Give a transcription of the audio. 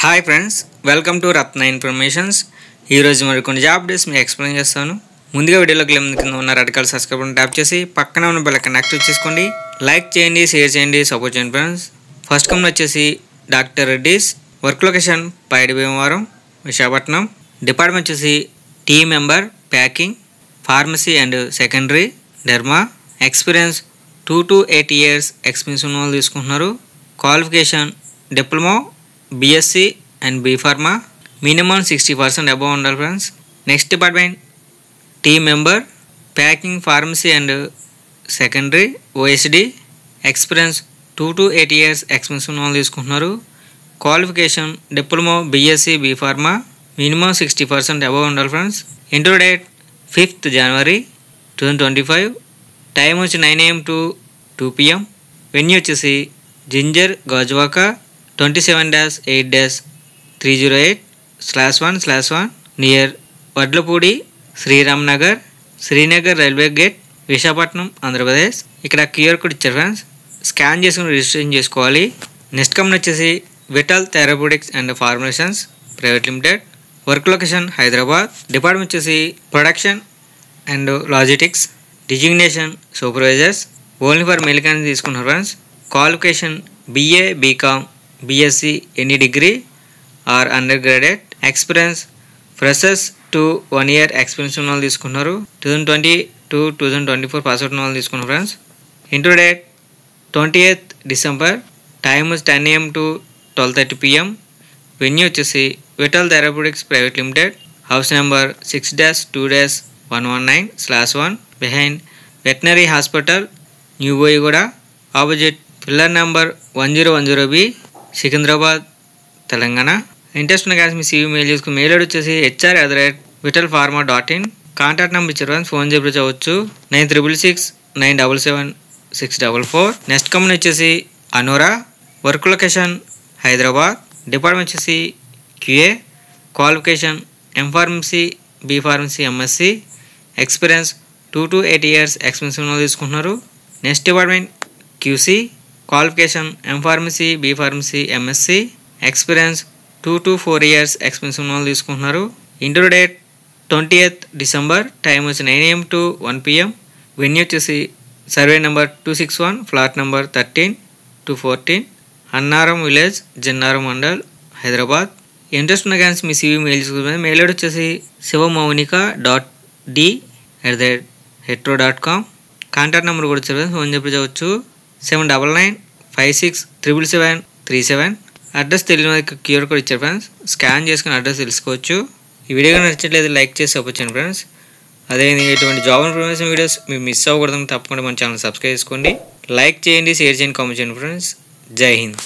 Hi friends, welcome to Ratna informations. ఈరోజు మరి కొన్ని జాబ్ అప్డేట్స్ మీకు ఎక్స్ప్లెయిన్ చేస్తాను. ముందుగా వీడియోలోకి వెళ్ళే కింద ఉన్న red colour subscribe button tap చేసి పక్కన ఉన్న బెల్ ఐకాన్ యాక్టివేట్ చేసుకోండి. లైక్ చేయండి, షేర్ చేయండి, సపోర్ట్ చేయండి ఫ్రెండ్స్. ఫస్ట్ కంపెనీ వచ్చేసి doctor Reddy's. Work location Paidi Bheemavaram, Visakhapatnam. Department వచ్చేసి team member, packing, pharmacy and secondary, derma. Experience 2 to 8 years experience ఉన్న వాళ్ళు తీసుకుంటున్నారు. Qualification diploma, BSc and B pharma. Minimum 60% above ఉండాలి friends. Next department team member, packing, pharmacy and secondary, OSD. Experience 2 to 8 years experience ఉన్న వాళ్ళు తీసుకుంటున్నారు. Qualification diploma, BSc, B pharma. Minimum 60% above ఉండాలి friends. Interview date 5th January 2025. Time వచ్చి 9 AM to 2 PM. Venue వచ్చేసి Ginger Gajuwaka 27-8-308/1/1 near Vadlapudi, Sriram Nagar, Srinagar railway gate, Visakhapatnam, Andhra Pradesh. ఇక్కడ QR code ఇచ్చారు friends, scan చేసుకుని registration చేసుకోవాలి. నెక్స్ట్ కంపెనీ వచ్చేసి vital therapeutics and formations private limited. Work location Hyderabad. Department వచ్చేసి production and logistics. Designation supervisors. Only for male candidate తీసుకున్నారు friends. Qualification BA, BCom, BSc, any degree or under graduate. Experience freshers to 1 year experience ఉన్న వాళ్ళు తీసుకున్నారు. 2020 to 2024 pass out ఉన్న వాళ్ళు తీసుకున్నారు friends. Interview date 28th December. Time వచ్చి 10 AM to 12:30 PM. Venue వచ్చేసి vital therapeutics private limited. House number 6-119/1 behind veterinary hospital, new Boiguda, opposite pillar number 1010B, Secunderabad, Telangana. Interest ఉన్న cans మీ CV mail చేసుకుని మెయిల్ ఐడి వచ్చేసి hr@vitalpharma.in. Contact number ఇచ్చారు, phone చేయవచ్చు 9366977644. Next company వచ్చేసి అనోరా. Work location Hyderabad. Department వచ్చేసి QA. Qualification M.Pharmacy, B.Pharmacy, MSc. Experience 2 to 8 years experience ఉన్న తీసుకుంటున్నారు. Next department QC. Qualification M.Pharmacy, B.Pharmacy, MSc. Experience 2 to 4 years experience ఉన్న వాళ్ళు తీసుకుంటున్నారు. Interview date 20th December. Time వచ్చి 9 AM to 1 PM. Venue వచ్చేసి survey number 261, flat number 13-14, Annaram village, Jannaram mandal, Hyderabad. Interest ఉన్న cans మీ CV mail చేసుకుంటే mail ID వచ్చేసి shivamaunika.d@hetero.com. Contact number కూడా వచ్చారు, ఫోన్ చెప్పవచ్చు 7956777737. అడ్రస్ తెలియని క్యూఆర్ కోడ్ ఇచ్చారు ఫ్రెండ్స్, స్కాన్ చేసుకుని అడ్రస్ తెలుసుకోవచ్చు. ఈ వీడియో నచ్చట్లేదు లైక్ చేసి సపోర్ట్ చేయండి ఫ్రెండ్స్. అదే ఇటువంటి జాబ్ ఇన్ఫర్మేషన్ వీడియోస్ మీరు మిస్ అవ్వకూడదు తప్పకుండా మన ఛానల్ సబ్స్క్రైబ్ చేసుకోండి. లైక్ చేయండి, షేర్ చేయండి, కామెంట్ చేయండి ఫ్రెండ్స్. జై హింద్.